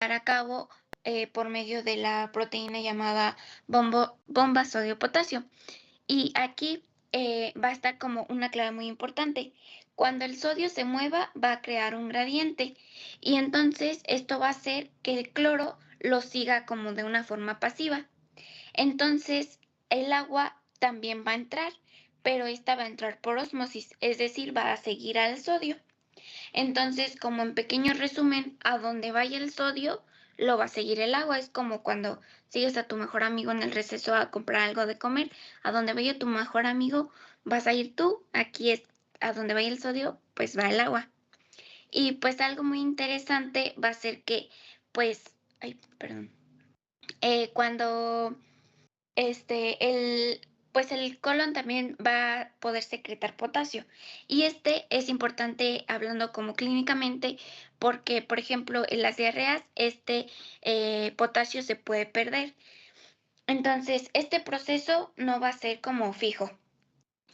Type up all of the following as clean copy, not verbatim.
a cabo por medio de la proteína llamada bomba sodio-potasio. Y aquí va a estar como una clave muy importante. Cuando el sodio se mueva, va a crear un gradiente. Y entonces esto va a hacer que el cloro lo siga como de una forma pasiva. Entonces el agua también va a entrar, pero esta va a entrar por ósmosis, es decir, va a seguir al sodio. Entonces, como en pequeño resumen, a donde vaya el sodio, lo va a seguir el agua. Es como cuando sigues a tu mejor amigo en el receso a comprar algo de comer. A donde vaya tu mejor amigo, vas a ir tú. Aquí es a donde vaya el sodio, pues va el agua. Y pues algo muy interesante va a ser que, pues, ay, perdón, cuando pues el colon también va a poder secretar potasio. Y este es importante hablando como clínicamente porque, por ejemplo, en las diarreas, potasio se puede perder. Entonces, este proceso no va a ser como fijo.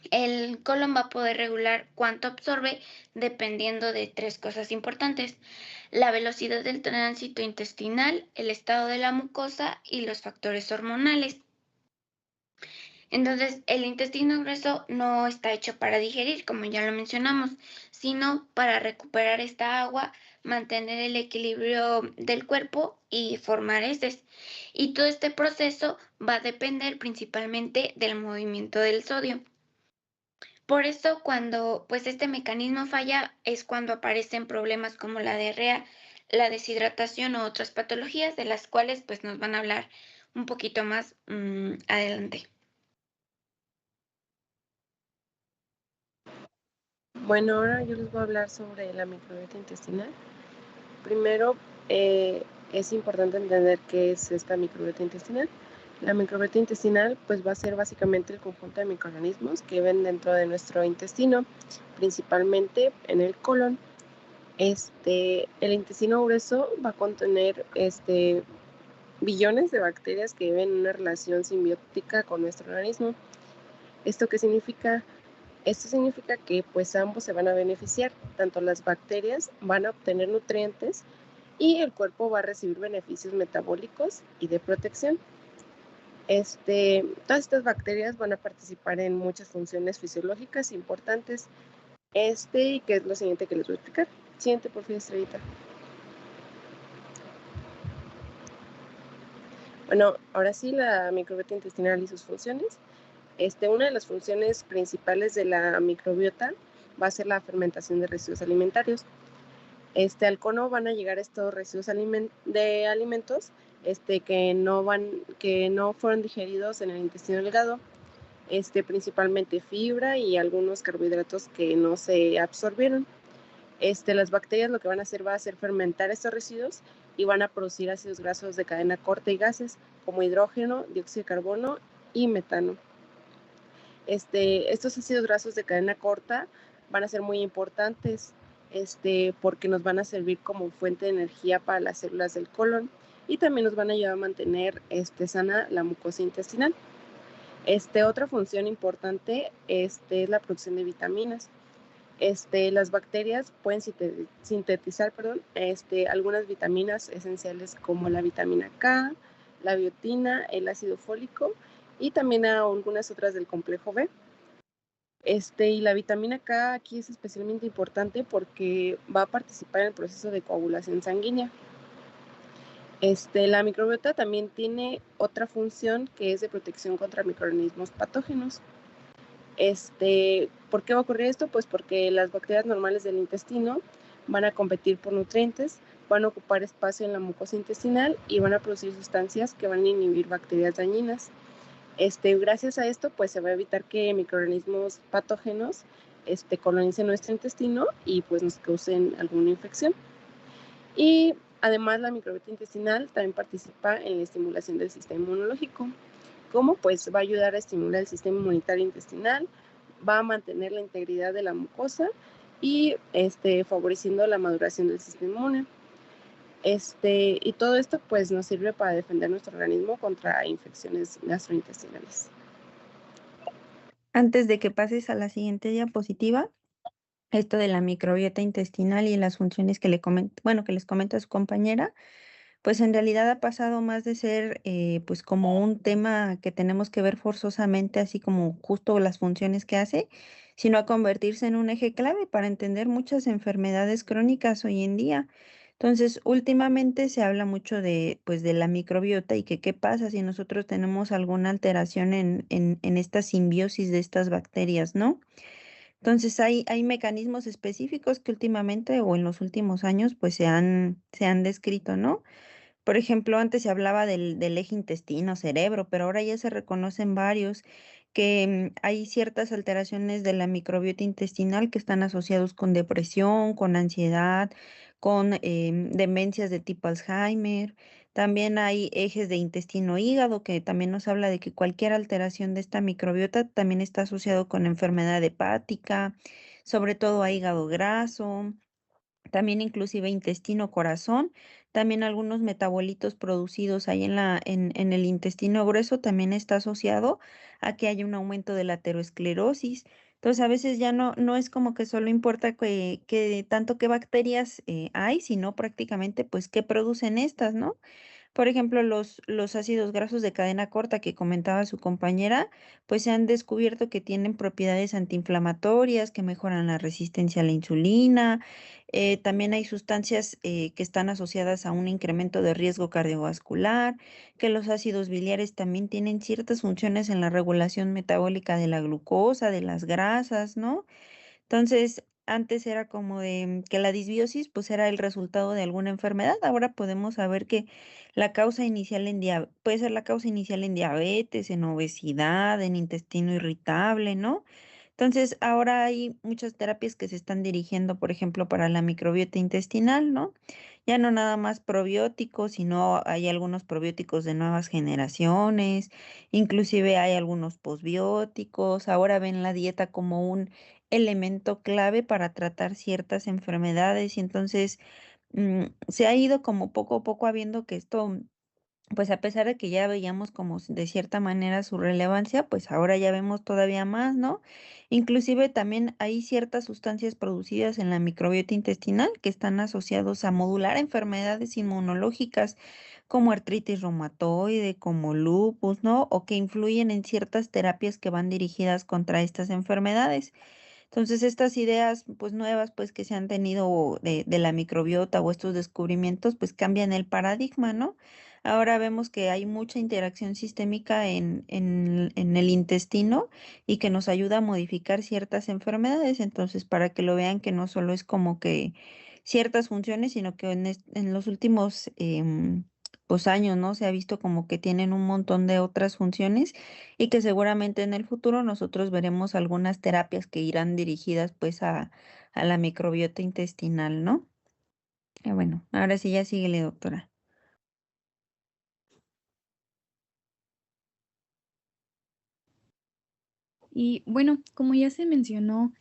El colon va a poder regular cuánto absorbe dependiendo de tres cosas importantes: la velocidad del tránsito intestinal, el estado de la mucosa y los factores hormonales. Entonces, el intestino grueso no está hecho para digerir, como ya lo mencionamos, sino para recuperar esta agua, mantener el equilibrio del cuerpo y formar heces. Y todo este proceso va a depender principalmente del movimiento del sodio. Por eso, cuando pues este mecanismo falla, es cuando aparecen problemas como la diarrea, la deshidratación o otras patologías de las cuales pues nos van a hablar un poquito más adelante. Bueno, ahora yo les voy a hablar sobre la microbiota intestinal. Primero, es importante entender qué es esta microbiota intestinal. La microbiota intestinal pues va a ser básicamente el conjunto de microorganismos que viven dentro de nuestro intestino, principalmente en el colon. El intestino grueso va a contener billones de bacterias que viven en una relación simbiótica con nuestro organismo. ¿Esto qué significa? Esto significa que pues ambos se van a beneficiar, tanto las bacterias van a obtener nutrientes y el cuerpo va a recibir beneficios metabólicos y de protección. Todas estas bacterias van a participar en muchas funciones fisiológicas importantes. Y que es lo siguiente que les voy a explicar. Siguiente, por favor, Estrellita. Bueno, ahora sí, la microbiota intestinal y sus funciones. Una de las funciones principales de la microbiota va a ser la fermentación de residuos alimentarios. Al cono van a llegar estos residuos de alimentos que no fueron digeridos en el intestino delgado, principalmente fibra y algunos carbohidratos que no se absorbieron. Las bacterias lo que van a hacer va a ser fermentar estos residuos y van a producir ácidos grasos de cadena corta y gases como hidrógeno, dióxido de carbono y metano. Estos ácidos grasos de cadena corta van a ser muy importantes porque nos van a servir como fuente de energía para las células del colon y también nos van a ayudar a mantener sana la mucosa intestinal. Otra función importante es la producción de vitaminas. Las bacterias pueden sintetizar algunas vitaminas esenciales como la vitamina K, la biotina, el ácido fólico y también algunas otras del complejo B. Y la vitamina K aquí es especialmente importante porque va a participar en el proceso de coagulación sanguínea. La microbiota también tiene otra función que es de protección contra microorganismos patógenos. ¿Por qué va a ocurrir esto? Pues porque las bacterias normales del intestino van a competir por nutrientes, van a ocupar espacio en la mucosa intestinal y van a producir sustancias que van a inhibir bacterias dañinas. Gracias a esto, pues se va a evitar que microorganismos patógenos colonicen nuestro intestino y pues nos causen alguna infección. Y además la microbiota intestinal también participa en la estimulación del sistema inmunológico. ¿Cómo? Pues va a ayudar a estimular el sistema inmunitario intestinal, va a mantener la integridad de la mucosa y favoreciendo la maduración del sistema inmune. Y todo esto pues nos sirve para defender nuestro organismo contra infecciones gastrointestinales. Antes de que pases a la siguiente diapositiva, esto de la microbiota intestinal y las funciones que les comento a su compañera, pues en realidad ha pasado más de ser pues como un tema que tenemos que ver forzosamente, así como justo las funciones que hace, sino a convertirse en un eje clave para entender muchas enfermedades crónicas hoy en día. Entonces, últimamente se habla mucho de, pues, de la microbiota y que qué pasa si nosotros tenemos alguna alteración en esta simbiosis de estas bacterias, ¿no? Entonces hay mecanismos específicos que últimamente o en los últimos años pues se han descrito, ¿no? Por ejemplo, antes se hablaba del eje intestino-cerebro, pero ahora ya se reconocen varios que hay ciertas alteraciones de la microbiota intestinal que están asociados con depresión, con ansiedad, con demencias de tipo Alzheimer. También hay ejes de intestino-hígado que también nos habla de que cualquier alteración de esta microbiota también está asociado con enfermedad hepática, sobre todo a hígado graso, también inclusive intestino, corazón, también algunos metabolitos producidos ahí en el intestino grueso también está asociado a que haya un aumento de la aterosclerosis. Entonces, a veces ya no es como que solo importa que tanto qué bacterias hay, sino prácticamente pues qué producen estas, ¿no? Por ejemplo, los ácidos grasos de cadena corta que comentaba su compañera, pues se han descubierto que tienen propiedades antiinflamatorias, que mejoran la resistencia a la insulina. También hay sustancias que están asociadas a un incremento de riesgo cardiovascular, que los ácidos biliares también tienen ciertas funciones en la regulación metabólica de la glucosa, de las grasas, ¿no? Entonces, antes era como de que la disbiosis pues era el resultado de alguna enfermedad. Ahora podemos saber que la causa inicial puede ser la causa inicial en diabetes, en obesidad, en intestino irritable, ¿no? Entonces, ahora hay muchas terapias que se están dirigiendo, por ejemplo, para la microbiota intestinal, ¿no? Ya no nada más probióticos, sino hay algunos probióticos de nuevas generaciones, inclusive hay algunos posbióticos. Ahora ven la dieta como un elemento clave para tratar ciertas enfermedades y entonces se ha ido como poco a poco habiendo que esto, pues a pesar de que ya veíamos como de cierta manera su relevancia, pues ahora ya vemos todavía más, ¿no? Inclusive también hay ciertas sustancias producidas en la microbiota intestinal que están asociados a modular enfermedades inmunológicas como artritis reumatoide, como lupus, ¿no? O que influyen en ciertas terapias que van dirigidas contra estas enfermedades. Entonces, estas ideas, pues nuevas, pues que se han tenido de la microbiota o estos descubrimientos, pues cambian el paradigma, ¿no? Ahora vemos que hay mucha interacción sistémica en el intestino y que nos ayuda a modificar ciertas enfermedades. Entonces, para que lo vean que no solo es como que ciertas funciones, sino que en los últimos pues años, ¿no? Se ha visto como que tienen un montón de otras funciones y que seguramente en el futuro nosotros veremos algunas terapias que irán dirigidas pues a la microbiota intestinal, ¿no? Bueno, ahora sí ya síguele, doctora. Y bueno, como ya se mencionó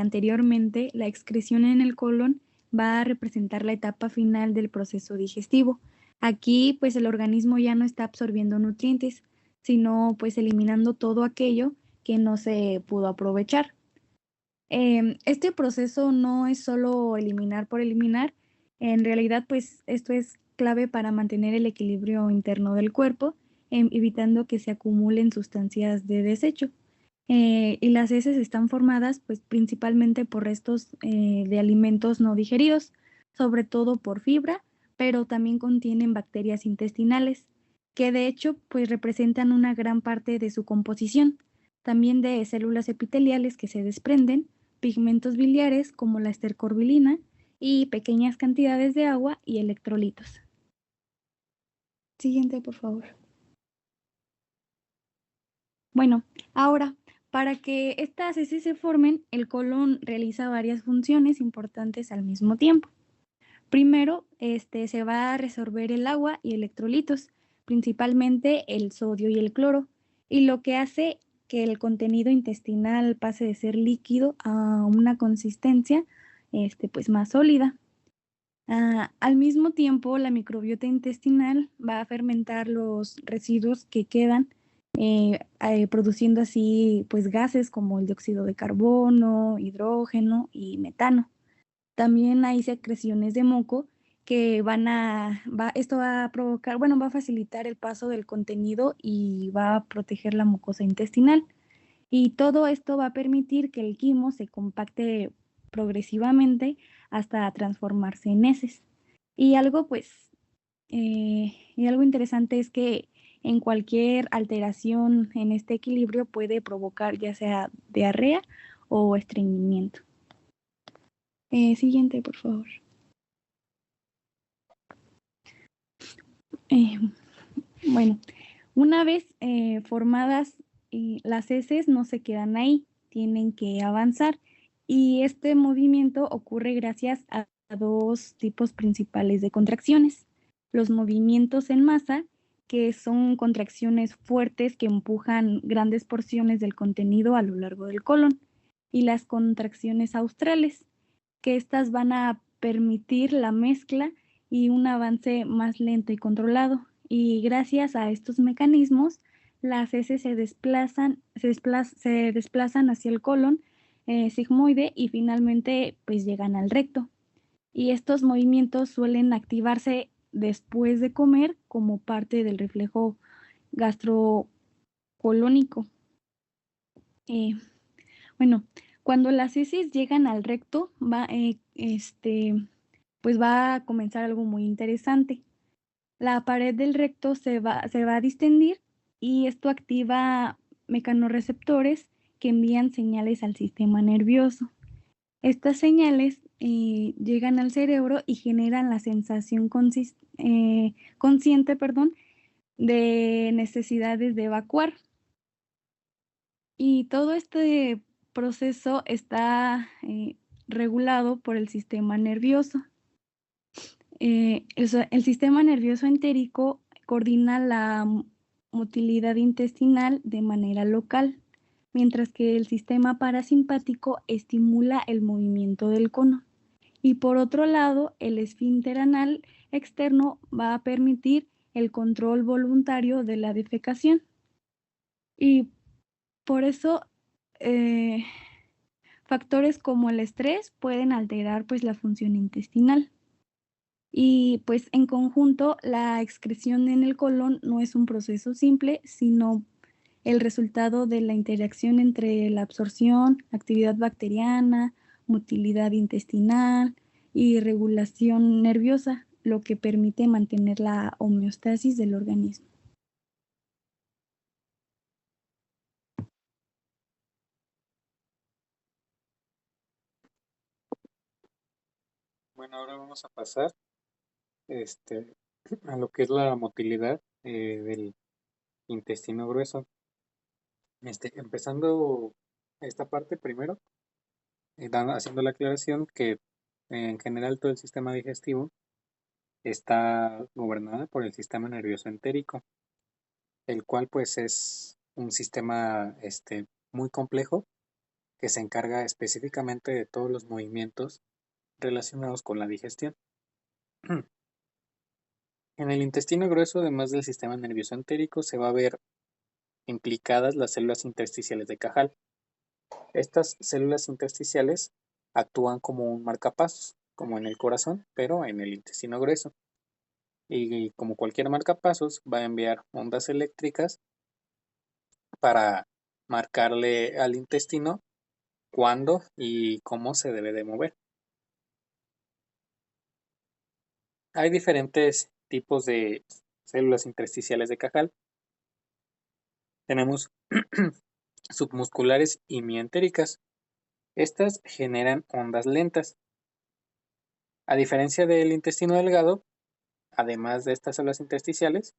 anteriormente, la excreción en el colon va a representar la etapa final del proceso digestivo. Aquí, pues el organismo ya no está absorbiendo nutrientes, sino pues eliminando todo aquello que no se pudo aprovechar. Este proceso no es solo eliminar por eliminar, en realidad pues esto es clave para mantener el equilibrio interno del cuerpo, evitando que se acumulen sustancias de desecho. Y las heces están formadas pues principalmente por restos de alimentos no digeridos, sobre todo por fibra, pero también contienen bacterias intestinales, que de hecho pues representan una gran parte de su composición, también de células epiteliales que se desprenden, pigmentos biliares como la estercorbilina y pequeñas cantidades de agua y electrolitos. Siguiente, por favor. Bueno, ahora, para que estas heces se formen, el colon realiza varias funciones importantes al mismo tiempo. Primero, se va a resorber el agua y electrolitos, principalmente el sodio y el cloro, y lo que hace que el contenido intestinal pase de ser líquido a una consistencia pues más sólida. Al mismo tiempo, la microbiota intestinal va a fermentar los residuos que quedan, produciendo así pues gases como el dióxido de carbono, hidrógeno y metano. También hay secreciones de moco que esto va a provocar, bueno, va a facilitar el paso del contenido y va a proteger la mucosa intestinal. Y todo esto va a permitir que el quimo se compacte progresivamente hasta transformarse en heces. Y algo, algo interesante es que en cualquier alteración en este equilibrio puede provocar ya sea diarrea o estreñimiento. Siguiente, por favor. Bueno, una vez formadas las heces no se quedan ahí, tienen que avanzar y este movimiento ocurre gracias a dos tipos principales de contracciones. Los movimientos en masa, que son contracciones fuertes que empujan grandes porciones del contenido a lo largo del colon, y las contracciones australes, que estas van a permitir la mezcla y un avance más lento y controlado. Y gracias a estos mecanismos, las heces se desplazan hacia el colon sigmoide y finalmente pues llegan al recto. Y estos movimientos suelen activarse después de comer como parte del reflejo gastrocolónico. Bueno, cuando las heces llegan al recto, pues va a comenzar algo muy interesante. La pared del recto se va a distendir y esto activa mecanorreceptores que envían señales al sistema nervioso. Estas señales llegan al cerebro y generan la sensación consciente, de necesidades de evacuar. Y todo este proceso está regulado por el sistema nervioso. El sistema nervioso entérico coordina la motilidad intestinal de manera local, mientras que el sistema parasimpático estimula el movimiento del cono. Y por otro lado, el esfínter anal externo va a permitir el control voluntario de la defecación. Y por eso, factores como el estrés pueden alterar pues la función intestinal. Y pues en conjunto, la excreción en el colon no es un proceso simple, sino el resultado de la interacción entre la absorción, actividad bacteriana, motilidad intestinal y regulación nerviosa, lo que permite mantener la homeostasis del organismo. Bueno, ahora vamos a pasar a lo que es la motilidad del intestino grueso. Empezando esta parte primero, haciendo la aclaración que en general todo el sistema digestivo está gobernado por el sistema nervioso entérico, el cual pues es un sistema muy complejo que se encarga específicamente de todos los movimientos relacionados con la digestión. En el intestino grueso, además del sistema nervioso entérico, se va a ver implicadas las células intersticiales de Cajal. Estas células intersticiales actúan como un marcapasos, como en el corazón, pero en el intestino grueso. Y como cualquier marcapasos, va a enviar ondas eléctricas para marcarle al intestino cuándo y cómo se debe de mover. Hay diferentes tipos de células intersticiales de Cajal. Tenemos submusculares y mientéricas. Estas generan ondas lentas. A diferencia del intestino delgado, además de estas células intersticiales,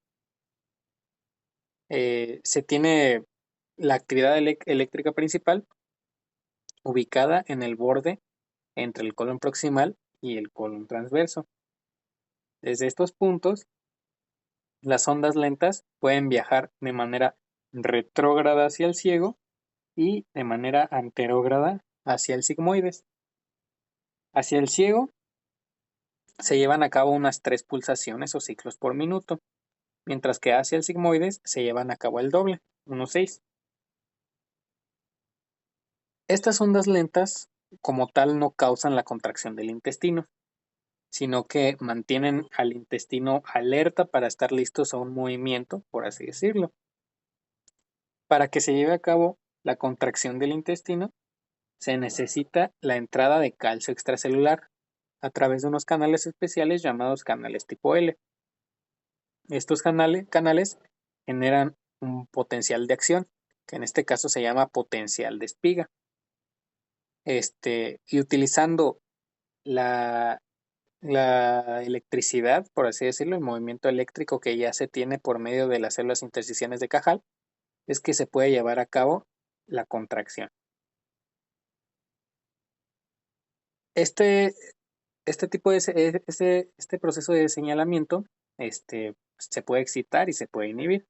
se tiene la actividad eléctrica principal ubicada en el borde entre el colon proximal y el colon transverso. Desde estos puntos, las ondas lentas pueden viajar de manera retrógrada hacia el ciego y de manera anterógrada hacia el sigmoides. Hacia el ciego se llevan a cabo unas 3 pulsaciones o ciclos por minuto, mientras que hacia el sigmoides se llevan a cabo el doble, unos 6. Estas ondas lentas, como tal, no causan la contracción del intestino. sino que mantienen al intestino alerta para estar listos a un movimiento, por así decirlo. Para que se lleve a cabo la contracción del intestino, se necesita la entrada de calcio extracelular a través de unos canales especiales llamados canales tipo L. Estos canales generan un potencial de acción, que en este caso se llama potencial de espiga. Y utilizando la electricidad, por así decirlo, el movimiento eléctrico que ya se tiene por medio de las células intersticiales de Cajal, es que se puede llevar a cabo la contracción. Este tipo de este proceso de señalamiento se puede excitar y se puede inhibir.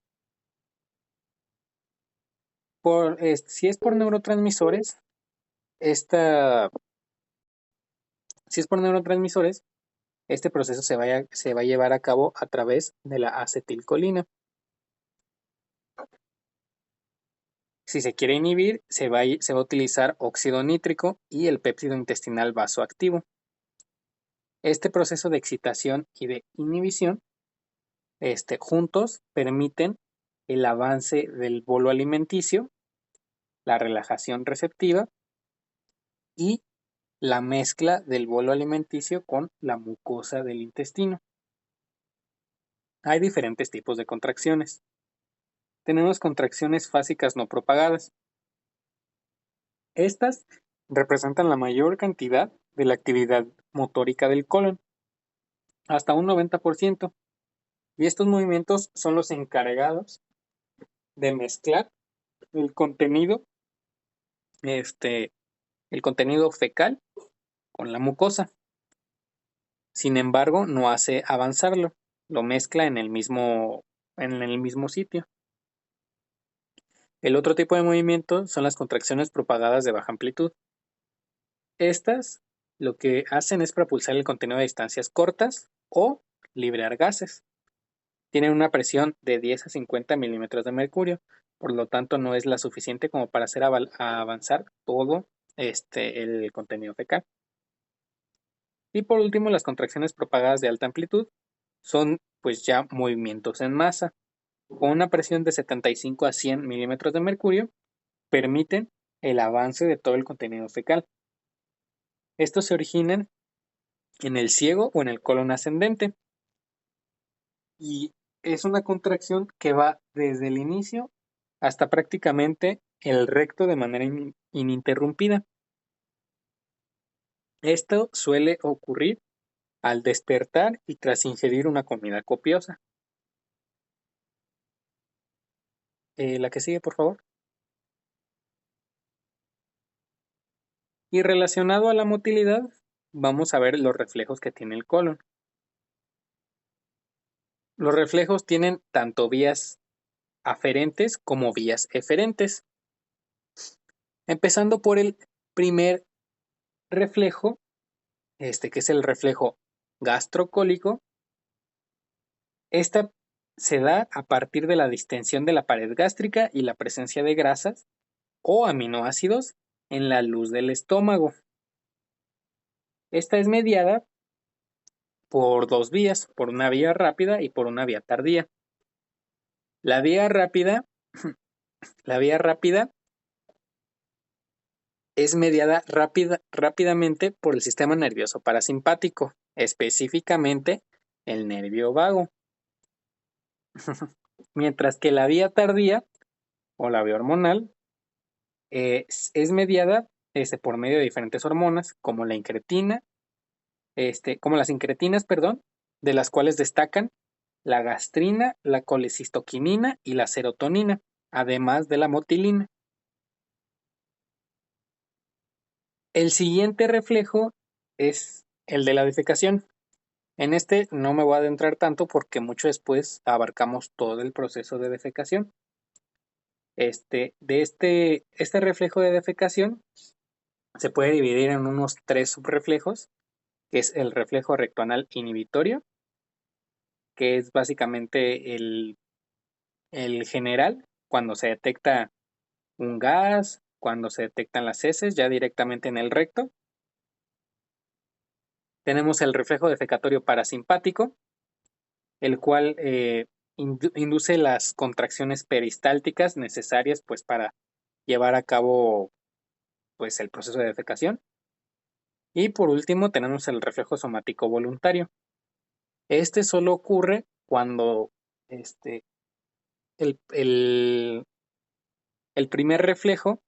Si es por neurotransmisores, este proceso se va a llevar a cabo a través de la acetilcolina. Si se quiere inhibir, se va a utilizar óxido nítrico y el péptido intestinal vasoactivo. Este proceso de excitación y de inhibición juntos permiten el avance del bolo alimenticio, la relajación receptiva y la mezcla del bolo alimenticio con la mucosa del intestino. Hay diferentes tipos de contracciones. Tenemos contracciones fásicas no propagadas. Estas representan la mayor cantidad de la actividad motórica del colon, hasta un 90%, y estos movimientos son los encargados de mezclar el contenido, el contenido fecal con la mucosa. Sin embargo, no hace avanzarlo, lo mezcla en el mismo sitio. El otro tipo de movimiento son las contracciones propagadas de baja amplitud. Estas lo que hacen es propulsar el contenido a distancias cortas o liberar gases. Tienen una presión de 10 a 50 milímetros de mercurio, por lo tanto no es la suficiente como para hacer avanzar todo el contenido fecal. Y por último, las contracciones propagadas de alta amplitud son pues ya movimientos en masa. Con una presión de 75 a 100 milímetros de mercurio, permiten el avance de todo el contenido fecal. Estos se originan en el ciego o en el colon ascendente. Y es una contracción que va desde el inicio hasta prácticamente el recto de manera ininterrumpida. Esto suele ocurrir al despertar y tras ingerir una comida copiosa. La que sigue, por favor. Y relacionado a la motilidad, vamos a ver los reflejos que tiene el colon. Los reflejos tienen tanto vías aferentes como vías eferentes. Empezando por el primer reflejo, que es el reflejo gastrocólico. Esta se da a partir de la distensión de la pared gástrica y la presencia de grasas o aminoácidos en la luz del estómago. Esta es mediada por dos vías, por una vía rápida y por una vía tardía. La vía rápida es mediada rápidamente por el sistema nervioso parasimpático, específicamente el nervio vago. Mientras que la vía tardía o la vía hormonal es mediada por medio de diferentes hormonas como la incretina, como las incretinas, de las cuales destacan la gastrina, la colecistoquinina y la serotonina, además de la motilina. El siguiente reflejo es el de la defecación. En este no me voy a adentrar tanto porque mucho después abarcamos todo el proceso de defecación. Este reflejo de defecación se puede dividir en unos 3 subreflejos, que es el reflejo rectoanal inhibitorio, que es básicamente el general, cuando se detecta un gas, cuando se detectan las heces ya directamente en el recto. Tenemos el reflejo defecatorio parasimpático, el cual induce las contracciones peristálticas necesarias pues, para llevar a cabo pues, el proceso de defecación. Y por último tenemos el reflejo somático voluntario. Este solo ocurre cuando el primer reflejo,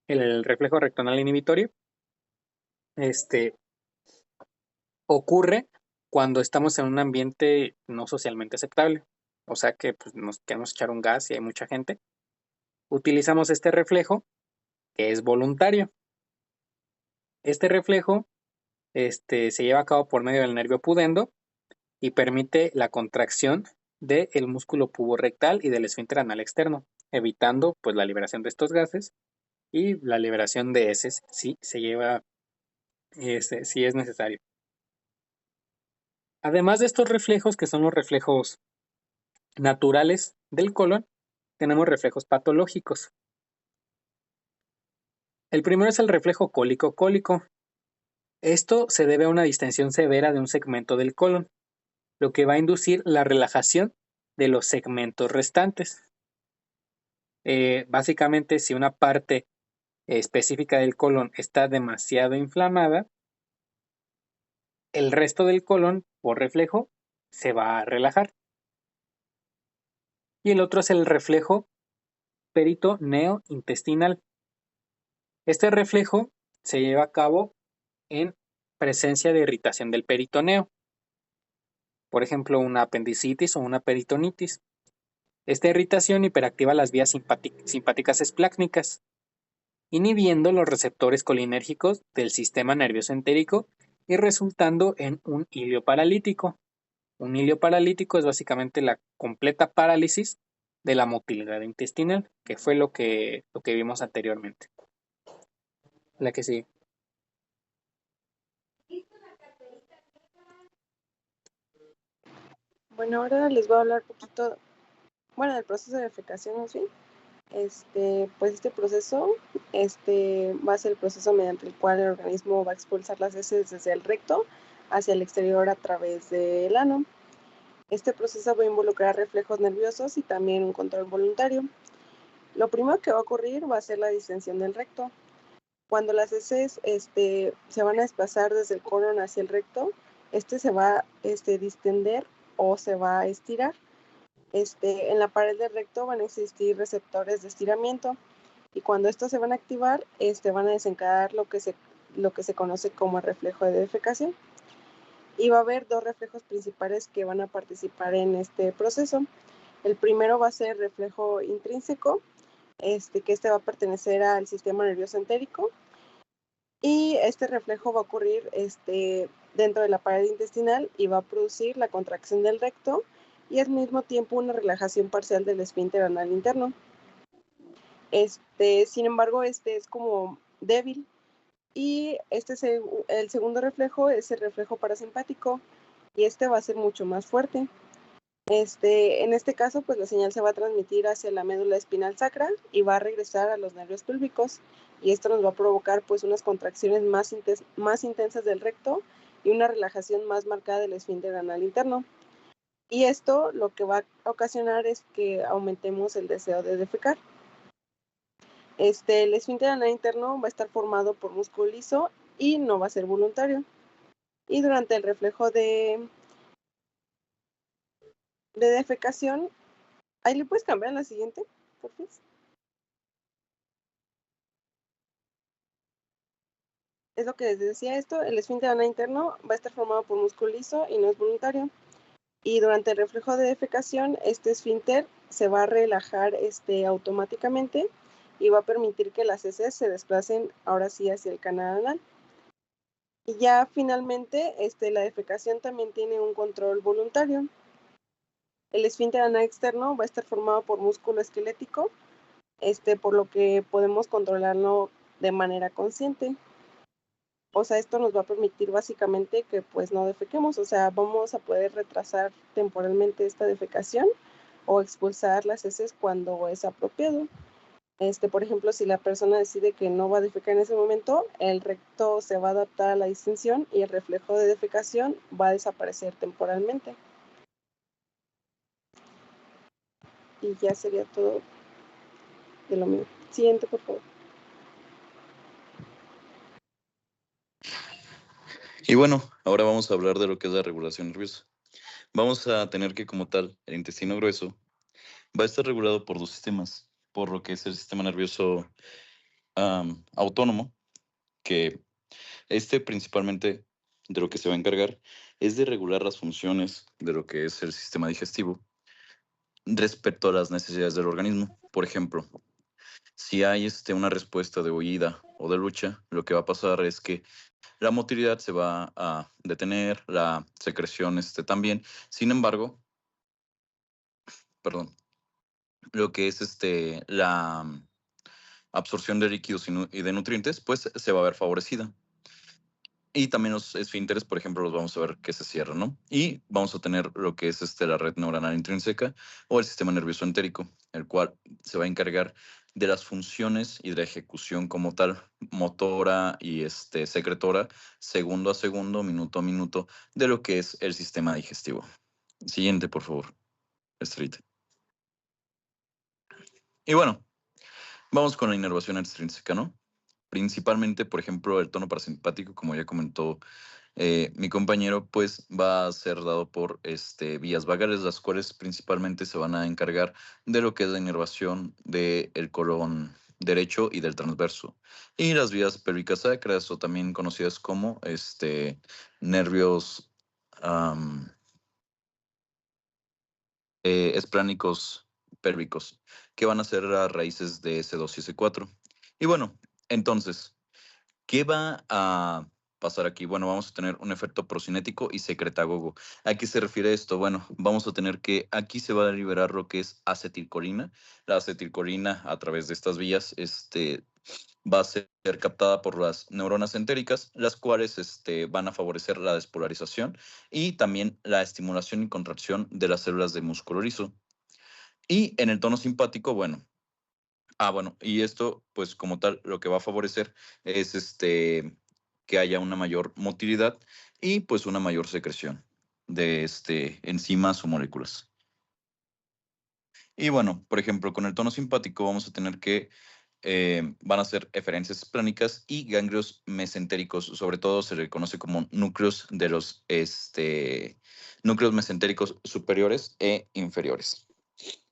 el reflejo rectonal inhibitorio, ocurre cuando estamos en un ambiente no socialmente aceptable. O sea que pues, nos queremos echar un gas y hay mucha gente. Utilizamos este reflejo que es voluntario. Este reflejo se lleva a cabo por medio del nervio pudendo y permite la contracción del músculo puborectal y del esfínter anal externo, evitando pues, la liberación de estos gases y la liberación de heces si se lleva, si es necesario. Además de estos reflejos, que son los reflejos naturales del colon, tenemos reflejos patológicos. El primero es el reflejo cólico-cólico. Esto se debe a una distensión severa de un segmento del colon, lo que va a inducir la relajación de los segmentos restantes. Básicamente, si una parte específica del colon está demasiado inflamada, el resto del colon, por reflejo, se va a relajar. Y el otro es el reflejo peritoneo-intestinal. Este reflejo se lleva a cabo en presencia de irritación del peritoneo. Por ejemplo, una apendicitis o una peritonitis. Esta irritación hiperactiva las vías simpáticas esplácnicas, inhibiendo los receptores colinérgicos del sistema nervioso entérico y resultando en un hilio paralítico. Un hilio paralítico es básicamente la completa parálisis de la motilidad intestinal, que fue lo que vimos anteriormente. La que sigue. Bueno, ahora les voy a hablar un poquito, del proceso de defecación, en fin. Pues este proceso va a ser el proceso mediante el cual el organismo va a expulsar las heces desde el recto hacia el exterior a través del ano. Este proceso va a involucrar reflejos nerviosos y también un control voluntario. Lo primero que va a ocurrir va a ser la distensión del recto. Cuando las heces se van a desplazar desde el colon hacia el recto, se va a distender o se va a estirar. En la pared del recto van a existir receptores de estiramiento y cuando estos se van a activar, van a desencadenar lo que se conoce como el reflejo de defecación. Y va a haber dos reflejos principales que van a participar en este proceso. El primero va a ser el reflejo intrínseco, que va a pertenecer al sistema nervioso entérico. Y este reflejo va a ocurrir dentro de la pared intestinal y va a producir la contracción del recto y al mismo tiempo una relajación parcial del esfínter anal interno. Sin embargo, es como débil. Y el segundo reflejo es el reflejo parasimpático y va a ser mucho más fuerte. En este caso, pues la señal se va a transmitir hacia la médula espinal sacra y va a regresar a los nervios pélvicos y esto nos va a provocar pues unas contracciones más intensas del recto y una relajación más marcada del esfínter anal interno. Y esto lo que va a ocasionar es que aumentemos el deseo de defecar. El esfínter anal interno va a estar formado por músculo liso y no va a ser voluntario. Y durante el reflejo de defecación, ahí le puedes cambiar a la siguiente, por favor. Es lo que les decía esto, el esfínter anal interno va a estar formado por músculo liso y no es voluntario. Y durante el reflejo de defecación, este esfínter se va a relajar automáticamente y va a permitir que las heces se desplacen ahora sí hacia el canal anal. Y ya finalmente, la defecación también tiene un control voluntario. El esfínter anal externo va a estar formado por músculo esquelético, por lo que podemos controlarlo de manera consciente. O sea, esto nos va a permitir básicamente que pues no defequemos, o sea, vamos a poder retrasar temporalmente esta defecación o expulsar las heces cuando es apropiado. Por ejemplo, si la persona decide que no va a defecar en ese momento, el recto se va a adaptar a la distensión y el reflejo de defecación va a desaparecer temporalmente. Y ya sería todo de lo mío. Siguiente, por favor. Y bueno, ahora vamos a hablar de lo que es la regulación nerviosa. Vamos a tener que, como tal, el intestino grueso va a estar regulado por dos sistemas, por lo que es el sistema nervioso autónomo, que principalmente de lo que se va a encargar es de regular las funciones de lo que es el sistema digestivo respecto a las necesidades del organismo. Por ejemplo, si hay una respuesta de huida o de lucha, lo que va a pasar es que la motilidad se va a detener, la secreción también. Sin embargo, perdón, lo que es la absorción de líquidos y de nutrientes, pues se va a ver favorecida. Y también los esfínteres, por ejemplo, los vamos a ver que se cierran, ¿no? Y vamos a tener lo que es la red neuronal intrínseca o el sistema nervioso entérico, el cual se va a encargar de las funciones y de la ejecución como tal, motora y secretora, segundo a segundo, minuto a minuto, de lo que es el sistema digestivo. Siguiente, por favor, Estrellita. Y bueno, vamos con la inervación extrínseca, ¿no? Principalmente, por ejemplo, el tono parasimpático, como ya comentó mi compañero, pues va a ser dado por vías vagales, las cuales principalmente se van a encargar de lo que es la inervación del colon derecho y del transverso. Y las vías pélvicas sacras, o también conocidas como nervios esplánicos pélvicos, que van a ser las raíces de S2 y S4. Y bueno, entonces, ¿qué va a pasar aquí? Bueno, vamos a tener un efecto procinético y secretagogo. ¿A qué se refiere esto? Bueno, vamos a tener que aquí se va a liberar lo que es acetilcolina. La acetilcolina a través de estas vías va a ser captada por las neuronas entéricas, las cuales van a favorecer la despolarización y también la estimulación y contracción de las células de músculo liso. Y en el tono simpático, bueno, y esto, pues como tal, lo que va a favorecer es que haya una mayor motilidad y pues una mayor secreción de enzimas o moléculas. Y bueno, por ejemplo, con el tono simpático vamos a tener que van a ser eferencias esplánicas y ganglios mesentéricos, sobre todo se le conoce como núcleos de los núcleos mesentéricos superiores e inferiores.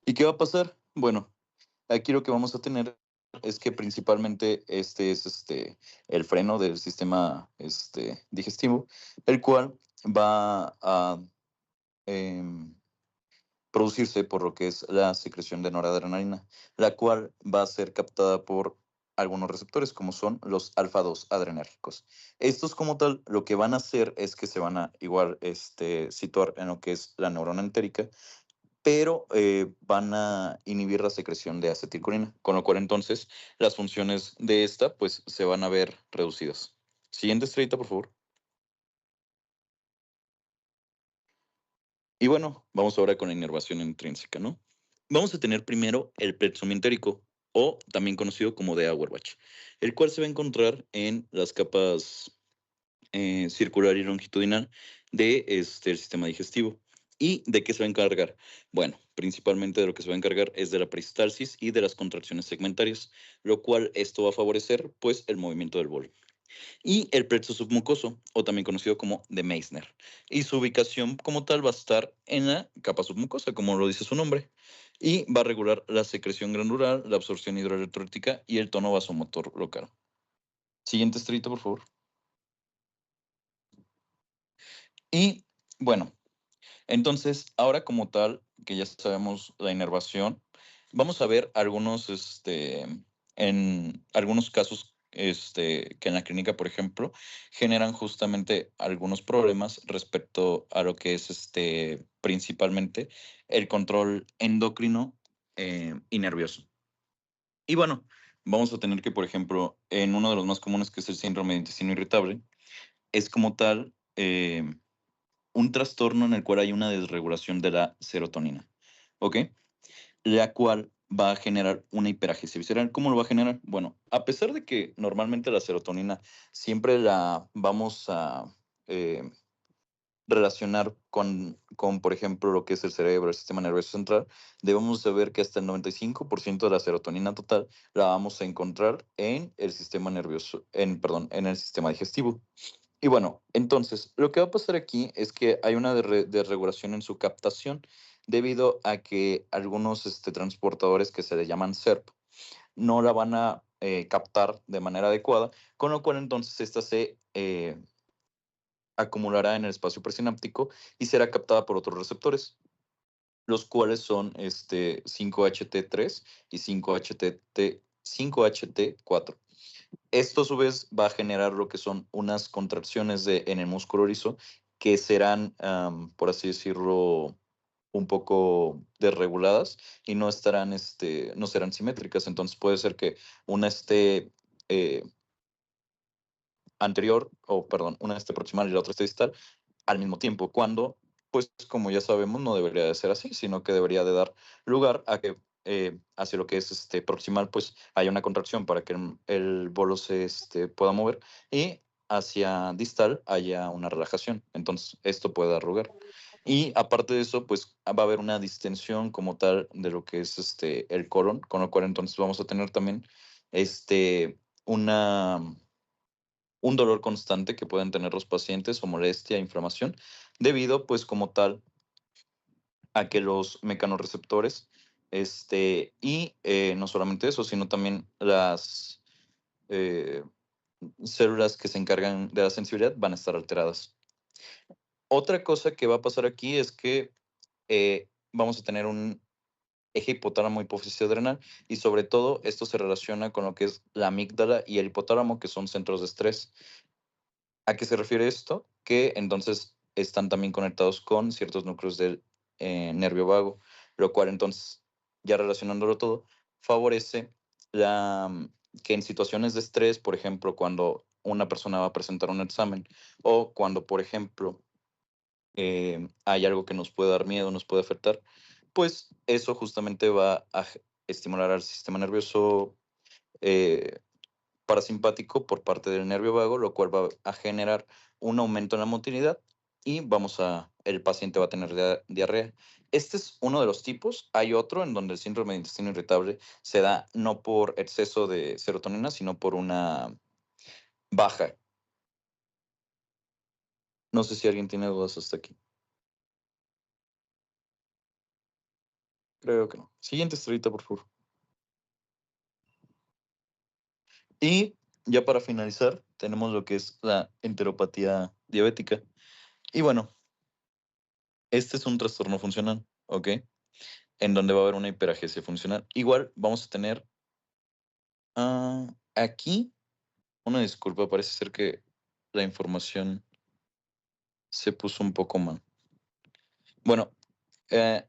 ¿Y qué va a pasar? Bueno, aquí lo que vamos a tener es que principalmente es el freno del sistema digestivo, el cual va a producirse por lo que es la secreción de noradrenalina, la cual va a ser captada por algunos receptores, como son los alfa-2 adrenérgicos. Estos como tal, lo que van a hacer es que se van a igual situar en lo que es la neurona entérica, pero van a inhibir la secreción de acetilcolina, con lo cual entonces las funciones de esta pues se van a ver reducidas. Siguiente estrellita, por favor. Y bueno, vamos ahora con la inervación intrínseca, ¿no? Vamos a tener primero el plexo entérico, o también conocido como de Auerbach, el cual se va a encontrar en las capas circular y longitudinal de el sistema digestivo. ¿Y de qué se va a encargar? Bueno, principalmente de lo que se va a encargar es de la peristalsis y de las contracciones segmentarias, lo cual esto va a favorecer pues el movimiento del bolo. Y el plexo submucoso, o también conocido como de Meissner. Y su ubicación como tal va a estar en la capa submucosa, como lo dice su nombre. Y va a regular la secreción granular, la absorción hidroelectrólitica y el tono vasomotor local. Siguiente estrellita, por favor. Y bueno, entonces, ahora como tal, que ya sabemos la inervación, vamos a ver algunos, en algunos casos, que en la clínica, por ejemplo, generan justamente algunos problemas respecto a lo que es, principalmente el control endocrino y nervioso. Y bueno, vamos a tener que, por ejemplo, en uno de los más comunes, que es el síndrome de intestino irritable, es como tal, un trastorno en el cual hay una desregulación de la serotonina, ¿ok? La cual va a generar una hiperagesia visceral. ¿Cómo lo va a generar? Bueno, a pesar de que normalmente la serotonina siempre la vamos a relacionar con, por ejemplo, lo que es el cerebro, el sistema nervioso central, debemos saber que hasta el 95% de la serotonina total la vamos a encontrar en el sistema nervioso, en el sistema digestivo. Y bueno, entonces, lo que va a pasar aquí es que hay una desregulación en su captación debido a que algunos transportadores que se le llaman SERP no la van a captar de manera adecuada, con lo cual entonces esta se acumulará en el espacio presináptico y será captada por otros receptores, los cuales son 5-HT3 y 5-HT4. Esto a su vez va a generar lo que son unas contracciones en el músculo erizo que serán, por así decirlo, un poco desreguladas y no estarán, no serán simétricas. Entonces puede ser que una esté eh, anterior, o perdón, una esté proximal y la otra esté distal al mismo tiempo, cuando, pues como ya sabemos, no debería de ser así, sino que debería de dar lugar a que hacia lo que es proximal, pues haya una contracción para que el bolo se pueda mover y hacia distal haya una relajación. Entonces, esto puede dar lugar. Y aparte de eso, pues va a haber una distensión como tal de lo que es el colon, con lo cual entonces vamos a tener también una un dolor constante que pueden tener los pacientes o molestia, inflamación, debido pues como tal a que los mecanorreceptores, y no solamente eso, sino también las eh, células que se encargan de la sensibilidad van a estar alteradas. Otra cosa que va a pasar aquí es que vamos a tener un eje hipotálamo hipófisis adrenal y sobre todo esto se relaciona con lo que es la amígdala y el hipotálamo, que son centros de estrés. ¿A qué se refiere esto? Que entonces están también conectados con ciertos núcleos del nervio vago, lo cual entonces, ya relacionándolo todo, favorece que en situaciones de estrés, por ejemplo, cuando una persona va a presentar un examen o cuando, por ejemplo, hay algo que nos puede dar miedo, nos puede afectar, pues eso justamente va a estimular al sistema nervioso eh, parasimpático por parte del nervio vago, lo cual va a generar un aumento en la motilidad y el paciente va a tener diarrea. Este es uno de los tipos. Hay otro en donde el síndrome de intestino irritable se da no por exceso de serotonina, sino por una baja. No sé si alguien tiene dudas hasta aquí. Creo que no. Siguiente estrellita, por favor. Y ya para finalizar, tenemos lo que es la enteropatía diabética. Y bueno, este es un trastorno funcional, ¿ok? En donde va a haber una hiperagesia funcional. Igual vamos a tener aquí, una disculpa, parece ser que la información se puso un poco mal. Bueno,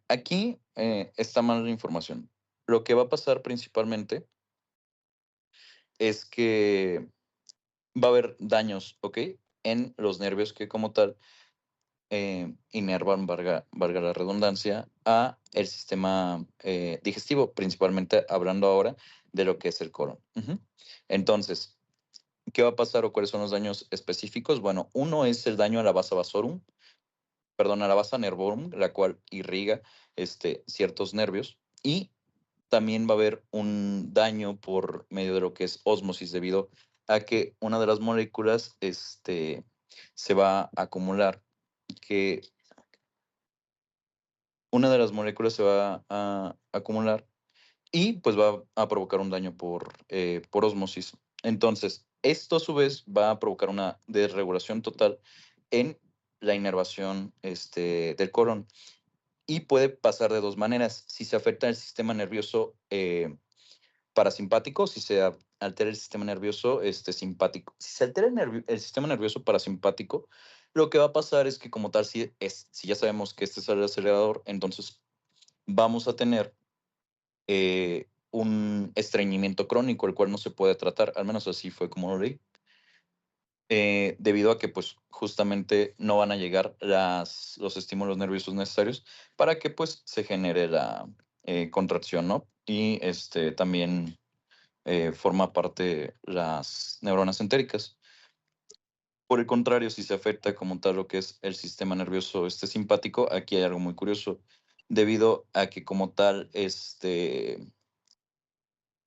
aquí está mal la información. Lo que va a pasar principalmente es que va a haber daños, ¿ok? En los nervios que como tal inervan, valga la redundancia, a el sistema digestivo, principalmente hablando ahora de lo que es el colon. Entonces, ¿qué va a pasar o cuáles son los daños específicos? Bueno, uno es el daño a la vasa vasorum, perdón, a la vasa nervorum, la cual irriga ciertos nervios, y también va a haber un daño por medio de lo que es ósmosis, debido a que una de las moléculas se va a acumular, que una de las moléculas se va a acumular y pues va a provocar un daño por ósmosis. Entonces, esto a su vez va a provocar una desregulación total en la inervación del colon. Y puede pasar de dos maneras. Si se afecta el sistema nervioso parasimpático, si se altera el sistema nervioso simpático. Si se altera el sistema nervioso parasimpático, lo que va a pasar es que como tal, si ya sabemos que este es el acelerador, entonces vamos a tener un estreñimiento crónico, el cual no se puede tratar, al menos así fue como lo leí, debido a que pues justamente no van a llegar los estímulos nerviosos necesarios para que pues se genere la contracción, ¿no? y también forma parte las neuronas entéricas. Por el contrario, si se afecta como tal lo que es el sistema nervioso simpático, aquí hay algo muy curioso, debido a que como tal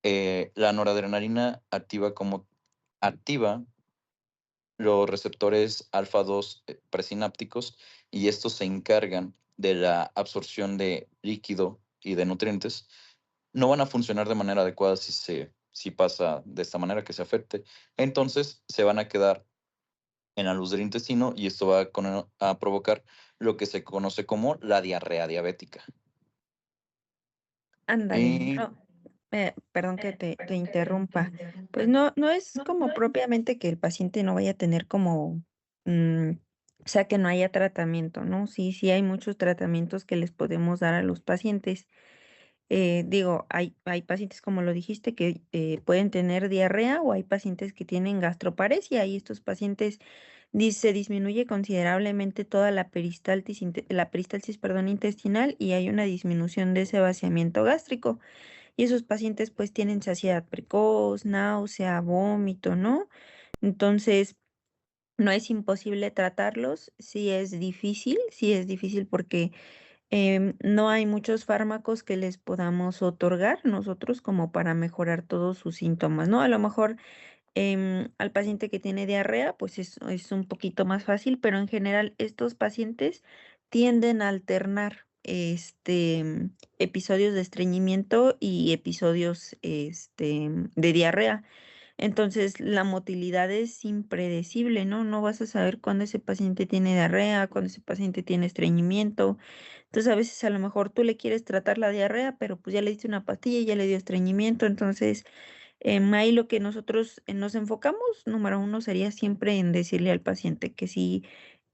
la noradrenalina activa los receptores alfa 2 presinápticos, y estos se encargan de la absorción de líquido y de nutrientes. No van a funcionar de manera adecuada si pasa de esta manera, que se afecte. Entonces se van a quedar en la luz del intestino, y esto va a provocar lo que se conoce como la diarrea diabética. Ándale, Y no, perdón que te interrumpa. Pues no, no es como propiamente que el paciente no vaya a tener como, o sea, que no haya tratamiento, ¿no? Sí, sí hay muchos tratamientos que les podemos dar a los pacientes. Digo, hay pacientes, como lo dijiste, que pueden tener diarrea, o hay pacientes que tienen gastroparesia, y estos pacientes se disminuye considerablemente toda la peristalsis, perdón, intestinal, y hay una disminución de ese vaciamiento gástrico. Y esos pacientes pues tienen saciedad precoz, náusea, vómito, ¿no? Entonces, no es imposible tratarlos, sí es difícil porque no hay muchos fármacos que les podamos otorgar nosotros como para mejorar todos sus síntomas, ¿no? A lo mejor al paciente que tiene diarrea, pues es un poquito más fácil, pero en general estos pacientes tienden a alternar episodios de estreñimiento y episodios de diarrea. Entonces, la motilidad es impredecible, ¿no? No vas a saber cuándo ese paciente tiene diarrea, cuándo ese paciente tiene estreñimiento. Entonces, a veces a lo mejor tú le quieres tratar la diarrea, pero pues ya le diste una pastilla y ya le dio estreñimiento. Entonces, ahí lo que nosotros nos enfocamos, número uno, sería siempre en decirle al paciente que si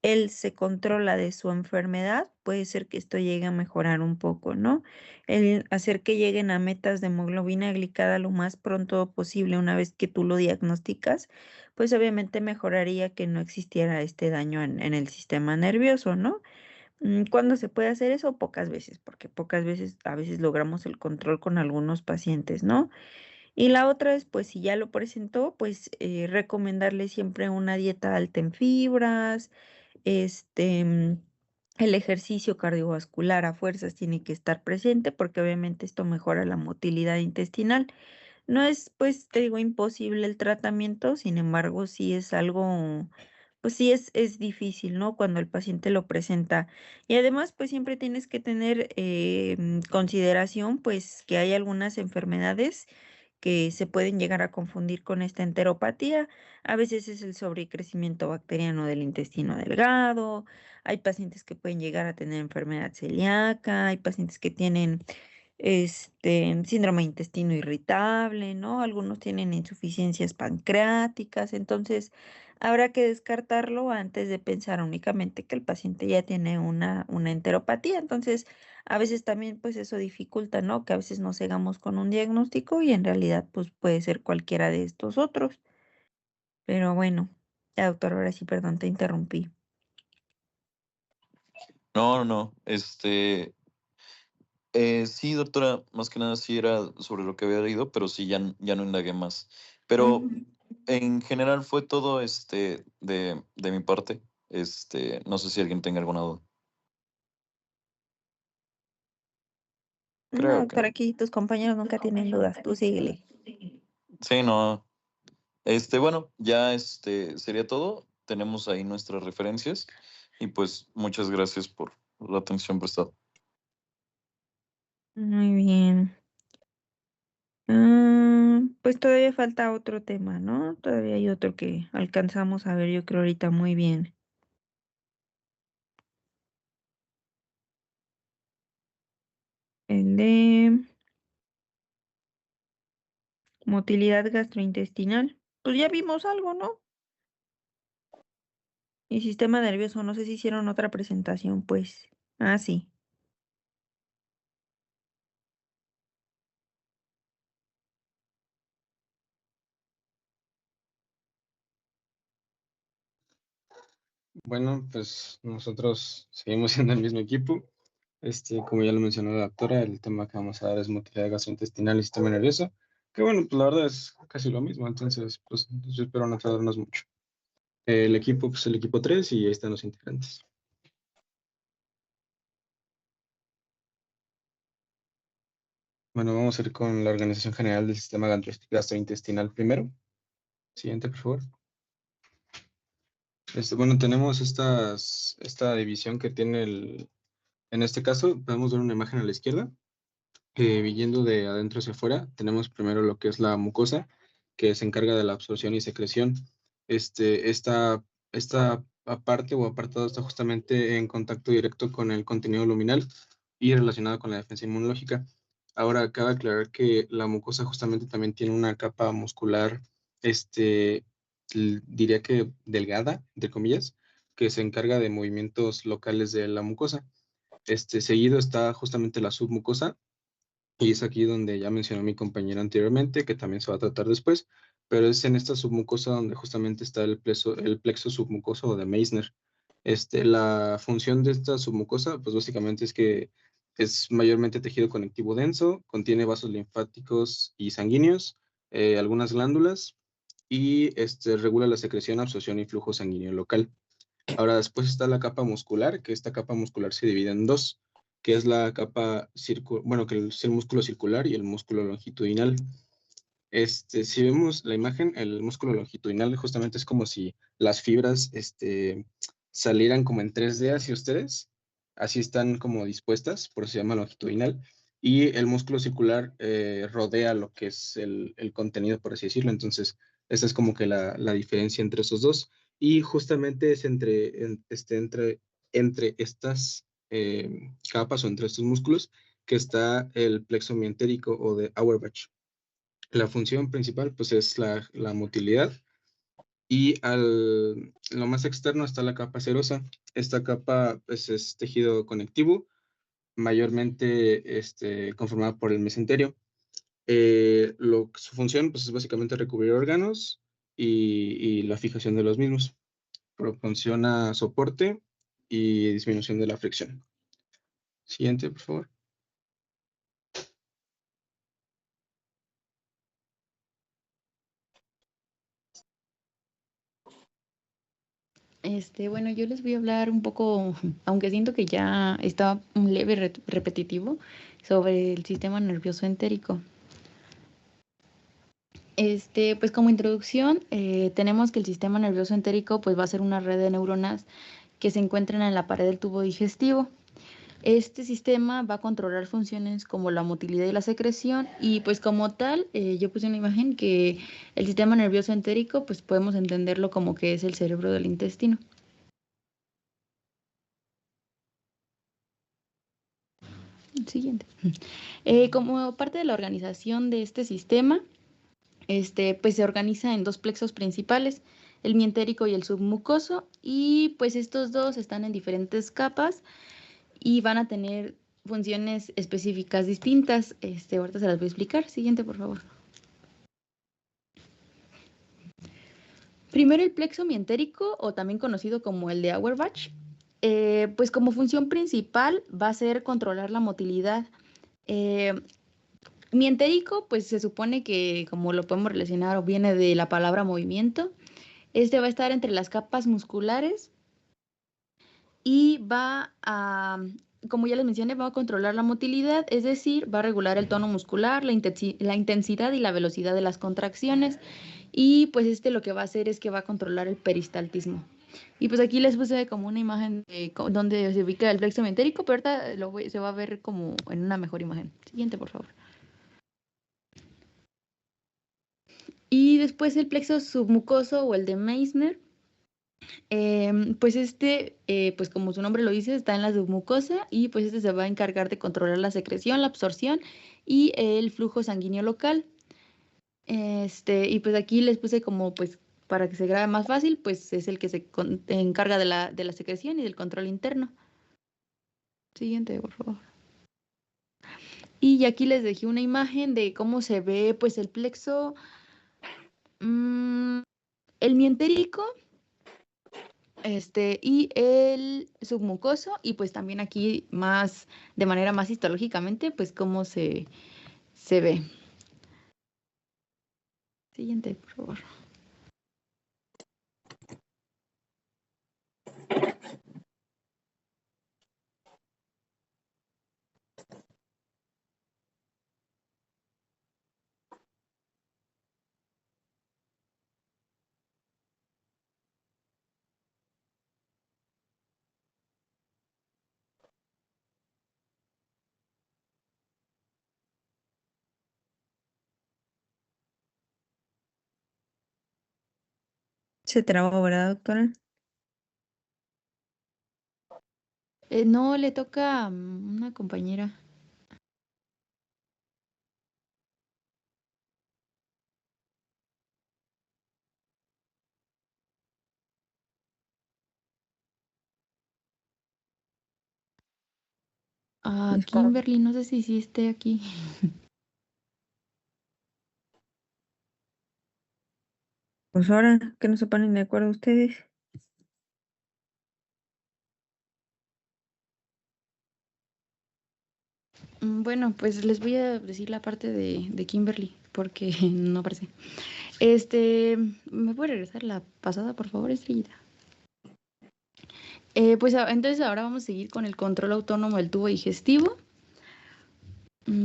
él se controla de su enfermedad, puede ser que esto llegue a mejorar un poco, ¿no? El hacer que lleguen a metas de hemoglobina glicada lo más pronto posible una vez que tú lo diagnosticas, pues obviamente mejoraría que no existiera este daño en el sistema nervioso, ¿no? ¿Cuándo se puede hacer eso? Pocas veces, porque pocas veces, a veces logramos el control con algunos pacientes, ¿no? Y la otra es, pues si ya lo presentó, pues recomendarle siempre una dieta alta en fibras, el ejercicio cardiovascular a fuerzas tiene que estar presente, porque obviamente esto mejora la motilidad intestinal. No es, pues, te digo, imposible el tratamiento, sin embargo, sí es algo, pues sí es difícil, ¿no? Cuando el paciente lo presenta. Y además, pues siempre tienes que tener consideración, pues, que hay algunas enfermedades que se pueden llegar a confundir con esta enteropatía. A veces es el sobrecrecimiento bacteriano del intestino delgado, hay pacientes que pueden llegar a tener enfermedad celíaca, hay pacientes que tienen síndrome de intestino irritable, ¿no? Algunos tienen insuficiencias pancreáticas, entonces habrá que descartarlo antes de pensar únicamente que el paciente ya tiene una enteropatía. Entonces, a veces también pues eso dificulta, ¿no? Que a veces nos cegamos con un diagnóstico y en realidad pues puede ser cualquiera de estos otros. Pero bueno, ya doctor, ahora sí, perdón, te interrumpí. no, sí, doctora, más que nada sí era sobre lo que había leído, pero sí, ya no indagué más. Pero Ujú. en general fue todo de mi parte. No sé si alguien tenga alguna duda. No, Creo que doctor, no. aquí tus compañeros nunca tienen dudas, tú síguele. Sí, no. Bueno, ya sería todo. Tenemos ahí nuestras referencias, y pues muchas gracias por la atención prestada. Muy bien. Pues todavía falta otro tema, ¿no? Todavía hay otro que alcanzamos a ver, yo creo ahorita muy bien. El de motilidad gastrointestinal. Pues ya vimos algo, ¿no? Y sistema nervioso, no sé si hicieron otra presentación, pues. Ah, sí. Bueno, pues nosotros seguimos siendo el mismo equipo. Como ya lo mencionó la doctora, el tema que vamos a dar es motilidad gastrointestinal y sistema nervioso, que bueno, pues la verdad es casi lo mismo, entonces pues yo espero no tardarnos mucho. El equipo, pues el equipo 3 y ahí están los integrantes. Bueno, vamos a ir con la organización general del sistema gastrointestinal primero. Siguiente, por favor. Bueno, tenemos esta división que tiene en este caso, podemos ver una imagen a la izquierda. Yendo de adentro hacia afuera, tenemos primero lo que es la mucosa, que se encarga de la absorción y secreción. Esta parte o apartado está justamente en contacto directo con el contenido luminal y relacionado con la defensa inmunológica. Ahora, cabe aclarar que la mucosa justamente también tiene una capa muscular, diría que delgada, entre comillas, que se encarga de movimientos locales de la mucosa. Seguido está justamente la submucosa, y es aquí donde ya mencionó mi compañera anteriormente, que también se va a tratar después, pero es en esta submucosa donde justamente está el plexo submucoso de Meissner. La función de esta submucosa, pues básicamente es que es mayormente tejido conectivo denso, contiene vasos linfáticos y sanguíneos, algunas glándulas, y regula la secreción, absorción y flujo sanguíneo local. Ahora, después está la capa muscular, que esta capa muscular se divide en dos, que es la capa bueno, que es el músculo circular y el músculo longitudinal. Si vemos la imagen, el músculo longitudinal justamente es como si las fibras salieran como en 3D hacia ustedes, así están como dispuestas, por eso se llama longitudinal, y el músculo circular rodea lo que es el contenido, por así decirlo. Entonces, esa es como que la diferencia entre esos dos, y justamente es entre estas capas o entre estos músculos que está el plexo mientérico o de Auerbach. La función principal pues es la motilidad, y lo más externo está la capa serosa. Esta capa pues, es tejido conectivo, mayormente conformada por el mesenterio. Su función pues, es básicamente recubrir órganos y la fijación de los mismos. Proporciona soporte y disminución de la fricción. Siguiente, por favor. Bueno, yo les voy a hablar un poco, aunque siento que ya está un leve repetitivo, sobre el sistema nervioso entérico. Pues como introducción, tenemos que el sistema nervioso entérico pues va a ser una red de neuronas que se encuentran en la pared del tubo digestivo. Este sistema va a controlar funciones como la motilidad y la secreción, y pues como tal, yo puse una imagen que el sistema nervioso entérico pues podemos entenderlo como que es el cerebro del intestino. Siguiente. Como parte de la organización de este sistema, pues se organiza en dos plexos principales, el mientérico y el submucoso, y pues estos dos están en diferentes capas y van a tener funciones específicas distintas. Ahorita se las voy a explicar. Siguiente, por favor. Primero, el plexo mientérico, o también conocido como el de Auerbach, pues como función principal va a ser controlar la motilidad. Mientérico, pues se supone que, como lo podemos relacionar, o viene de la palabra movimiento. Va a estar entre las capas musculares y va a, como ya les mencioné, va a controlar la motilidad, es decir, va a regular el tono muscular, la intensidad y la velocidad de las contracciones. Y pues lo que va a hacer es que va a controlar el peristaltismo. Y pues aquí les puse como una imagen de donde se ubica el plexo mientérico, pero ahorita se va a ver como en una mejor imagen. Siguiente, por favor. Y después el plexo submucoso o el de Meissner, pues pues como su nombre lo dice, está en la submucosa, y pues se va a encargar de controlar la secreción, la absorción y el flujo sanguíneo local. Y pues aquí les puse como pues para que se grabe más fácil, pues es el que se encarga de la secreción y del control interno. Siguiente, por favor. Y aquí les dejé una imagen de cómo se ve pues el plexo. El mientérico Y el submucoso, y pues también aquí más, de manera más histológicamente, pues cómo se ve. Siguiente, por favor. Se trabó, ¿verdad, doctora? No, le toca a una compañera. A Kimberly, no sé si esté aquí. Pues ahora que no se ponen de acuerdo ustedes. Bueno, pues les voy a decir la parte de Kimberly, porque no aparece. ¿Me puede regresar la pasada, por favor, Estrellita? Pues entonces ahora vamos a seguir con el control autónomo del tubo digestivo.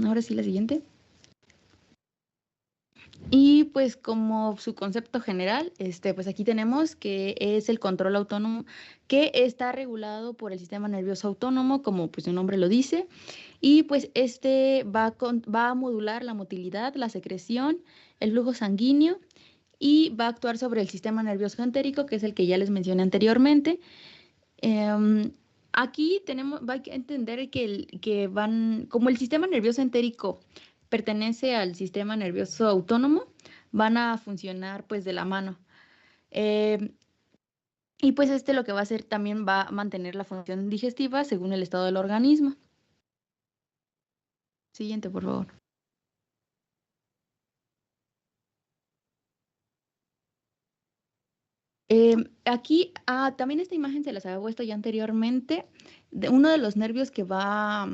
Ahora sí, la siguiente. Y pues como su concepto general, pues aquí tenemos que es el control autónomo que está regulado por el sistema nervioso autónomo, como pues su nombre lo dice, y pues va a modular la motilidad, la secreción, el flujo sanguíneo y va a actuar sobre el sistema nervioso entérico, que es el que ya les mencioné anteriormente. Aquí va a entender como el sistema nervioso entérico pertenece al sistema nervioso autónomo, van a funcionar pues de la mano. Y pues lo que va a hacer también va a mantener la función digestiva según el estado del organismo. Siguiente, por favor. Aquí, también esta imagen se las había puesto ya anteriormente, de uno de los nervios que va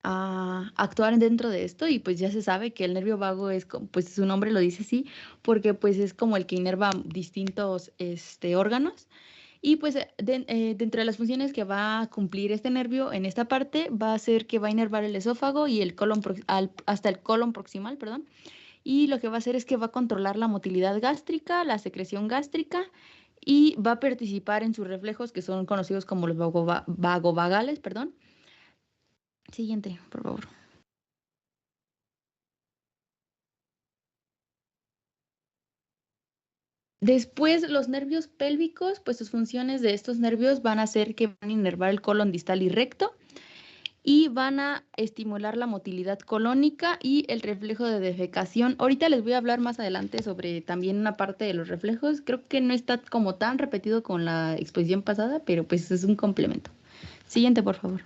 a actuar dentro de esto, y pues ya se sabe que el nervio vago es, pues su nombre lo dice así, porque pues es como el que inerva distintos órganos, y pues dentro de las funciones que va a cumplir este nervio en esta parte, va a ser que va a inervar el esófago y el colon hasta el colon proximal, perdón, y lo que va a hacer es que va a controlar la motilidad gástrica, la secreción gástrica, y va a participar en sus reflejos, que son conocidos como los vagovagales, perdón. Siguiente, por favor. Después, los nervios pélvicos, pues sus funciones de estos nervios van a ser que van a inervar el colon distal y recto y van a estimular la motilidad colónica y el reflejo de defecación. Ahorita les voy a hablar más adelante sobre también una parte de los reflejos. Creo que no está como tan repetido con la exposición pasada, pero pues es un complemento. Siguiente, por favor.